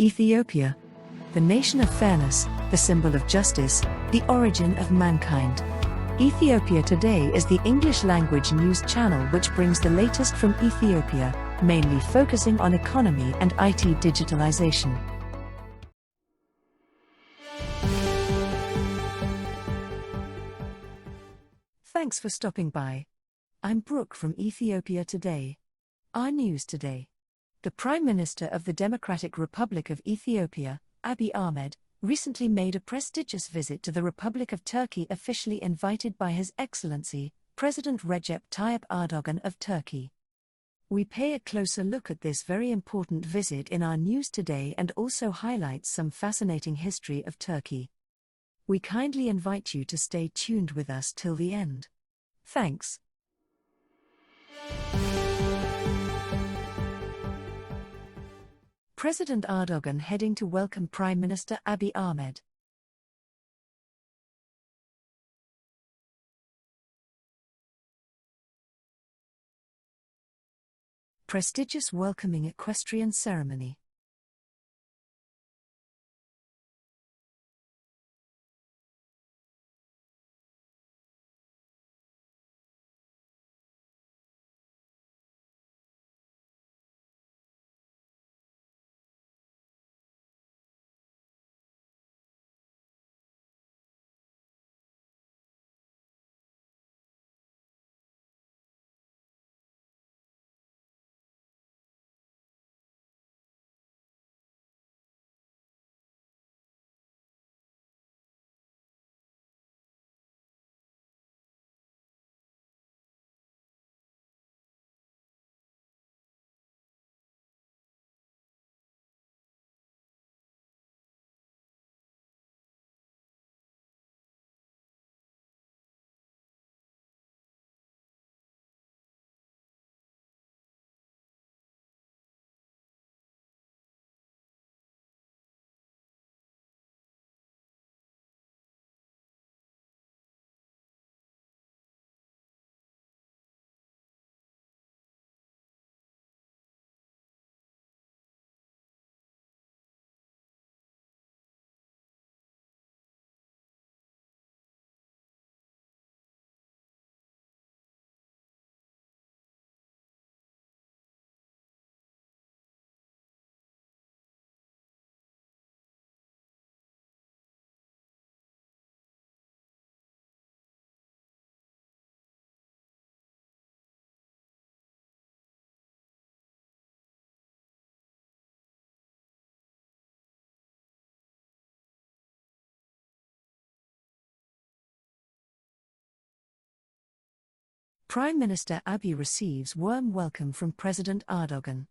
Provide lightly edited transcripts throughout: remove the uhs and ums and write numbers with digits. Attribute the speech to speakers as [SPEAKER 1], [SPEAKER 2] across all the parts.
[SPEAKER 1] Ethiopia, the nation of fairness, the symbol of justice, the origin of mankind. Ethiopia Today is the English-language news channel which brings the latest from Ethiopia, mainly focusing on economy and IT digitalization. Thanks for stopping by. I'm Brooke from Ethiopia Today. Our news today. The Prime Minister of the Democratic Republic of Ethiopia, Abiy Ahmed, recently made a prestigious visit to the Republic of Turkey, officially invited by His Excellency, President Recep Tayyip Erdogan of Turkey. We pay a closer look at this very important visit in our news today and also highlight some fascinating history of Turkey. We kindly invite you to stay tuned with us till the end. Thanks. President Erdogan heading to welcome Prime Minister Abiy Ahmed. Prestigious welcoming equestrian ceremony. Prime Minister Abiy receives warm welcome from President Erdogan.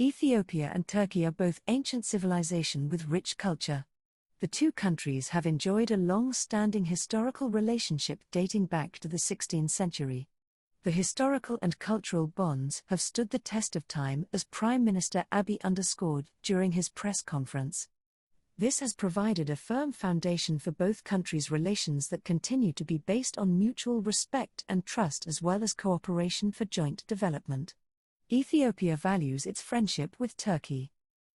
[SPEAKER 1] Ethiopia and Turkey are both ancient civilizations with rich culture. The two countries have enjoyed a long-standing historical relationship dating back to the 16th century. The historical and cultural bonds have stood the test of time, as Prime Minister Abiy underscored during his press conference. This has provided a firm foundation for both countries' relations that continue to be based on mutual respect and trust as well as cooperation for joint development. Ethiopia values its friendship with Turkey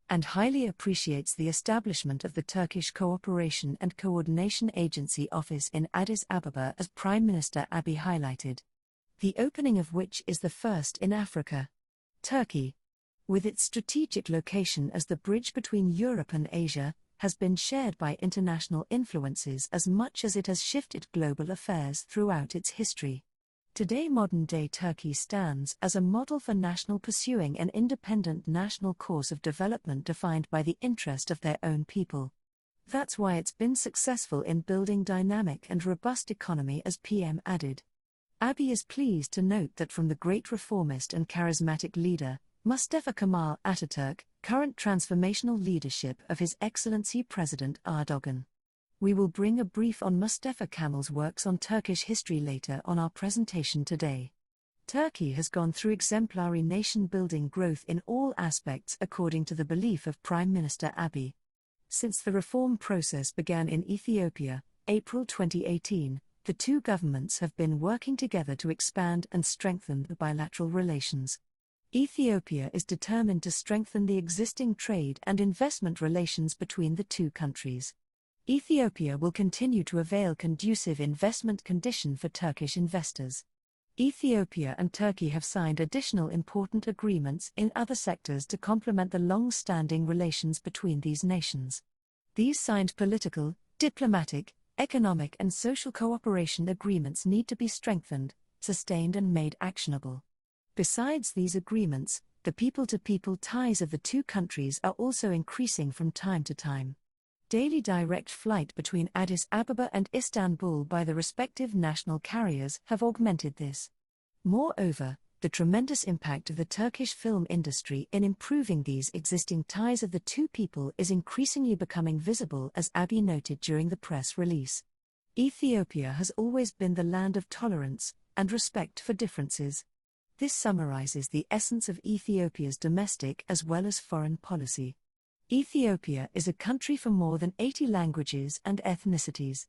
[SPEAKER 1] and highly appreciates the establishment of the Turkish Cooperation and Coordination Agency office in Addis Ababa, as Prime Minister Abiy highlighted, the opening of which is the first in Africa. Turkey, with its strategic location as the bridge between Europe and Asia, has been shared by international influences as much as it has shifted global affairs throughout its history. Today, modern-day Turkey stands as a model for national pursuing an independent national course of development defined by the interest of their own people. That's why it's been successful in building dynamic and robust economy, as PM added. Abiy is pleased to note that from the great reformist and charismatic leader, Mustefa Kemal Ataturk, current transformational leadership of His Excellency President Erdogan. We will bring a brief on Mustefa Kemal's works on Turkish history later on our presentation today. Turkey has gone through exemplary nation-building growth in all aspects according to the belief of Prime Minister Abiy. Since the reform process began in Ethiopia, April 2018, the two governments have been working together to expand and strengthen the bilateral relations. Ethiopia is determined to strengthen the existing trade and investment relations between the two countries. Ethiopia will continue to avail conducive investment condition for Turkish investors. Ethiopia and Turkey have signed additional important agreements in other sectors to complement the long-standing relations between these nations. These signed political, diplomatic, economic and social cooperation agreements need to be strengthened, sustained and made actionable. Besides these agreements, the people-to-people ties of the two countries are also increasing from time to time. Daily direct flight between Addis Ababa and Istanbul by the respective national carriers have augmented this. Moreover, the tremendous impact of the Turkish film industry in improving these existing ties of the two people is increasingly becoming visible, as Abiy noted during the press release. Ethiopia has always been the land of tolerance and respect for differences. This summarizes the essence of Ethiopia's domestic as well as foreign policy. Ethiopia is a country for more than 80 languages and ethnicities.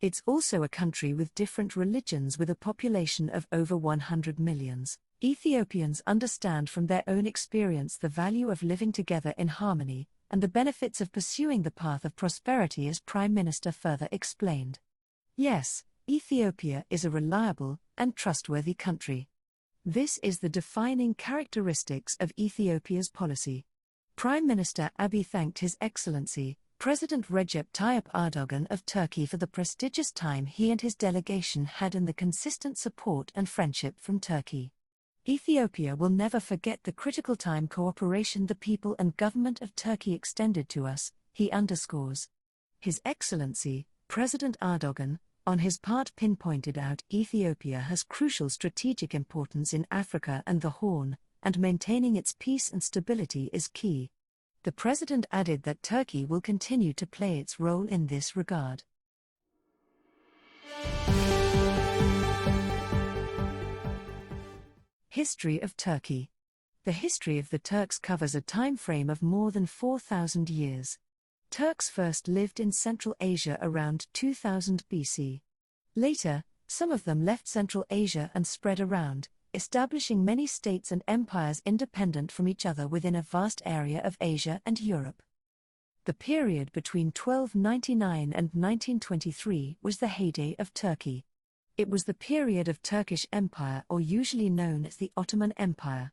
[SPEAKER 1] It's also a country with different religions with a population of over 100 million. Ethiopians understand from their own experience the value of living together in harmony, and the benefits of pursuing the path of prosperity, as Prime Minister further explained. Yes, Ethiopia is a reliable and trustworthy country. This is the defining characteristics of Ethiopia's policy. Prime Minister Abiy thanked His Excellency, President Recep Tayyip Erdogan of Turkey for the prestigious time he and his delegation had and the consistent support and friendship from Turkey. Ethiopia will never forget the critical time cooperation the people and government of Turkey extended to us, he underscores. His Excellency, President Erdogan, on his part pinpointed out Ethiopia has crucial strategic importance in Africa and the Horn, and maintaining its peace and stability is key. The President added that Turkey will continue to play its role in this regard. History of Turkey. The history of the Turks covers a time frame of more than 4,000 years. Turks first lived in Central Asia around 2000 BC. Later, some of them left Central Asia and spread around, establishing many states and empires independent from each other within a vast area of Asia and Europe. The period between 1299 and 1923 was the heyday of Turkey. It was the period of Turkish Empire, or usually known as the Ottoman Empire.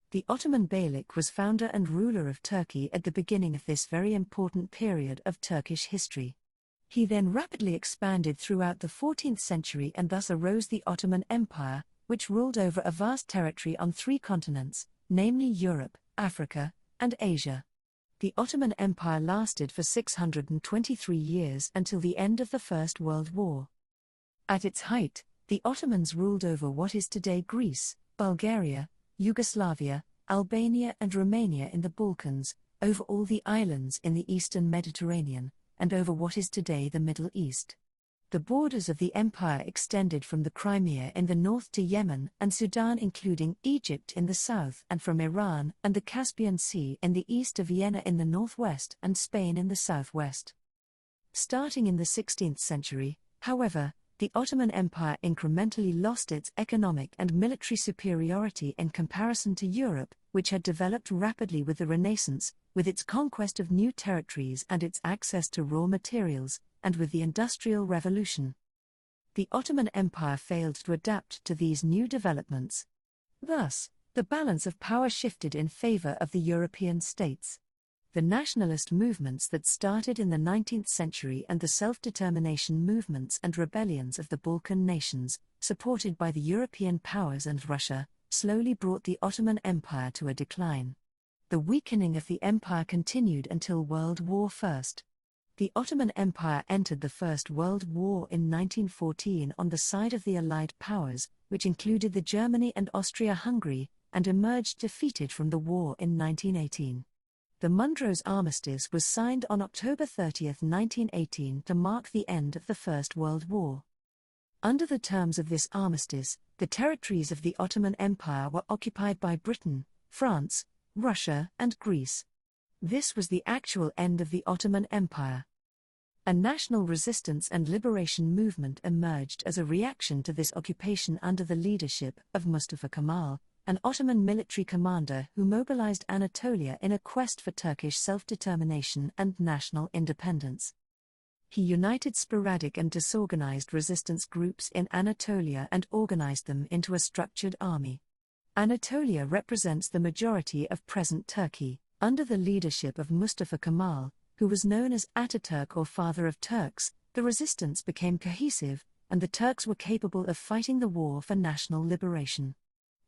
[SPEAKER 1] The Ottoman Beylik was founder and ruler of Turkey at the beginning of this very important period of Turkish history. He then rapidly expanded throughout the 14th century, and thus arose the Ottoman Empire, which ruled over a vast territory on 3 continents, namely Europe, Africa, and Asia. The Ottoman Empire lasted for 623 years until the end of the First World War. At its height, the Ottomans ruled over what is today Greece, Bulgaria, Yugoslavia, Albania and Romania in the Balkans, over all the islands in the eastern Mediterranean, and over what is today the Middle East. The borders of the empire extended from the Crimea in the north to Yemen and Sudan, including Egypt in the south, and from Iran and the Caspian Sea in the east to Vienna in the northwest and Spain in the southwest. Starting in the 16th century, however, the Ottoman Empire incrementally lost its economic and military superiority in comparison to Europe, which had developed rapidly with the Renaissance, with its conquest of new territories and its access to raw materials, and with the Industrial Revolution. The Ottoman Empire failed to adapt to these new developments. Thus, the balance of power shifted in favor of the European states. The nationalist movements that started in the 19th century and the self-determination movements and rebellions of the Balkan nations, supported by the European powers and Russia, slowly brought the Ottoman Empire to a decline. The weakening of the empire continued until World War I. The Ottoman Empire entered the First World War in 1914 on the side of the Allied powers, which included the Germany and Austria-Hungary, and emerged defeated from the war in 1918. The Montrose Armistice was signed on October 30, 1918 to mark the end of the First World War. Under the terms of this armistice, the territories of the Ottoman Empire were occupied by Britain, France, Russia, and Greece. This was the actual end of the Ottoman Empire. A national resistance and liberation movement emerged as a reaction to this occupation under the leadership of Mustefa Kemal, an Ottoman military commander who mobilized Anatolia in a quest for Turkish self-determination and national independence. He united sporadic and disorganized resistance groups in Anatolia and organized them into a structured army. Anatolia represents the majority of present Turkey. Under the leadership of Mustefa Kemal, who was known as Ataturk or Father of Turks, the resistance became cohesive, and the Turks were capable of fighting the war for national liberation.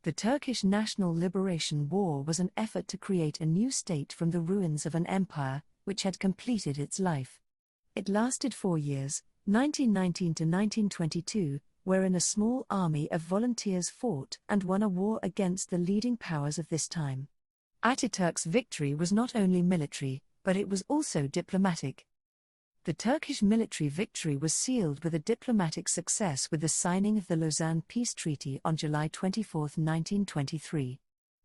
[SPEAKER 1] The Turkish National Liberation War was an effort to create a new state from the ruins of an empire, which had completed its life. It lasted 4 years, 1919 to 1922, wherein a small army of volunteers fought and won a war against the leading powers of this time. Ataturk's victory was not only military, but it was also diplomatic. The Turkish military victory was sealed with a diplomatic success with the signing of the Lausanne Peace Treaty on July 24, 1923.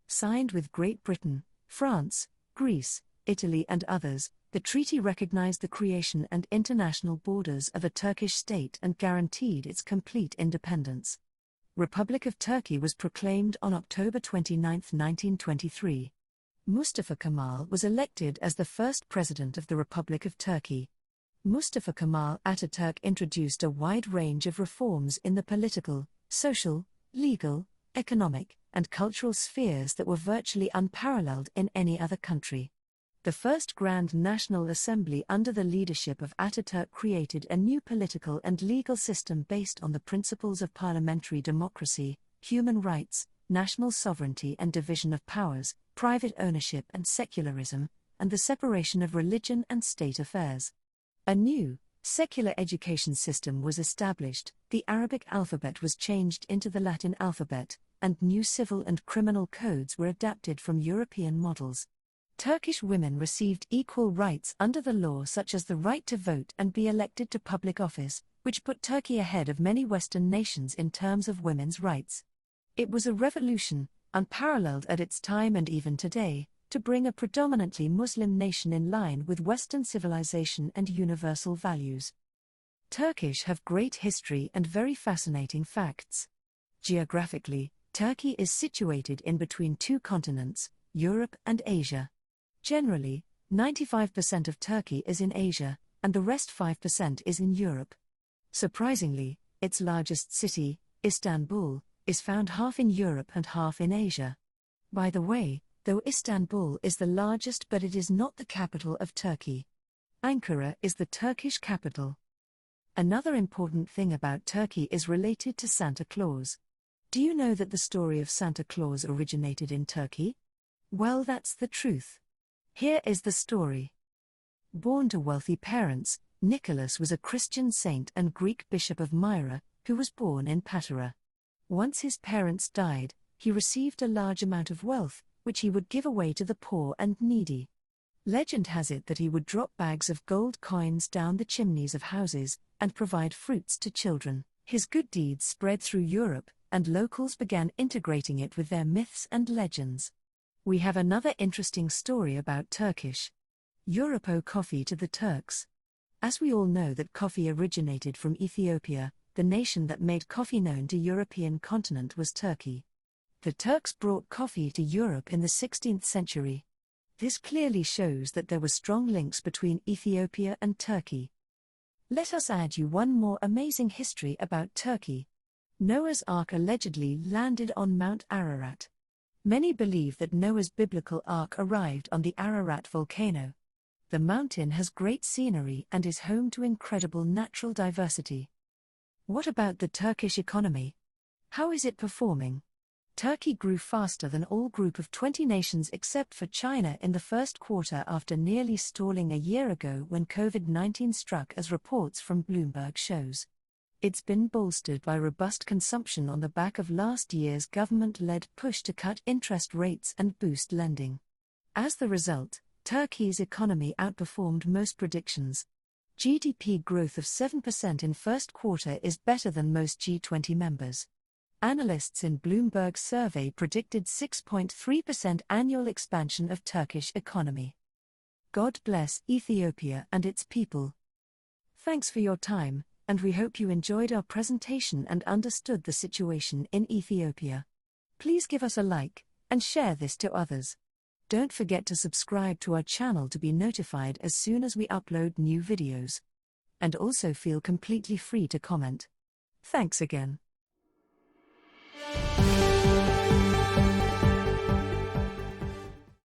[SPEAKER 1] Signed with Great Britain, France, Greece, Italy and others, the treaty recognized the creation and international borders of a Turkish state and guaranteed its complete independence. Republic of Turkey was proclaimed on October 29, 1923. Mustafa Kemal was elected as the first president of the Republic of Turkey. Mustafa Kemal Ataturk introduced a wide range of reforms in the political, social, legal, economic, and cultural spheres that were virtually unparalleled in any other country. The first Grand National Assembly under the leadership of Ataturk created a new political and legal system based on the principles of parliamentary democracy, human rights, national sovereignty and division of powers, private ownership and secularism, and the separation of religion and state affairs. A new, secular education system was established, the Arabic alphabet was changed into the Latin alphabet, and new civil and criminal codes were adapted from European models. Turkish women received equal rights under the law, such as the right to vote and be elected to public office, which put Turkey ahead of many Western nations in terms of women's rights. It was a revolution, unparalleled at its time and even today, to bring a predominantly Muslim nation in line with Western civilization and universal values. Turkish have great history and very fascinating facts. Geographically, Turkey is situated in between two continents, Europe and Asia. Generally, 95% of Turkey is in Asia, and the rest 5% is in Europe. Surprisingly, its largest city, Istanbul, is found half in Europe and half in Asia. By the way, though Istanbul is the largest, but it is not the capital of Turkey. Ankara is the Turkish capital. Another important thing about Turkey is related to Santa Claus. Do you know that the story of Santa Claus originated in Turkey? Well, that's the truth. Here is the story. Born to wealthy parents, Nicholas was a Christian saint and Greek bishop of Myra, who was born in Patara. Once his parents died, he received a large amount of wealth, which he would give away to the poor and needy. Legend has it that he would drop bags of gold coins down the chimneys of houses and provide fruits to children. His good deeds spread through Europe, and locals began integrating it with their myths and legends. We have another interesting story about Turkish. Europe owe coffee to the Turks. As we all know that coffee originated from Ethiopia, the nation that made coffee known to European continent was Turkey. The Turks brought coffee to Europe in the 16th century. This clearly shows that there were strong links between Ethiopia and Turkey. Let us add you one more amazing history about Turkey. Noah's Ark allegedly landed on Mount Ararat. Many believe that Noah's biblical ark arrived on the Ararat volcano. The mountain has great scenery and is home to incredible natural diversity. What about the Turkish economy? How is it performing? Turkey grew faster than all group of 20 nations except for China in the first quarter after nearly stalling a year ago when COVID-19 struck, as reports from Bloomberg shows. It's been bolstered by robust consumption on the back of last year's government-led push to cut interest rates and boost lending. As the result, Turkey's economy outperformed most predictions. GDP growth of 7% in first quarter is better than most G20 members. Analysts in Bloomberg's survey predicted 6.3% annual expansion of Turkish economy. God bless Ethiopia and its people. Thanks for your time, and we hope you enjoyed our presentation and understood the situation in Ethiopia. Please give us a like, and share this to others. Don't forget to subscribe to our channel to be notified as soon as we upload new videos. And also feel completely free to comment. Thanks again.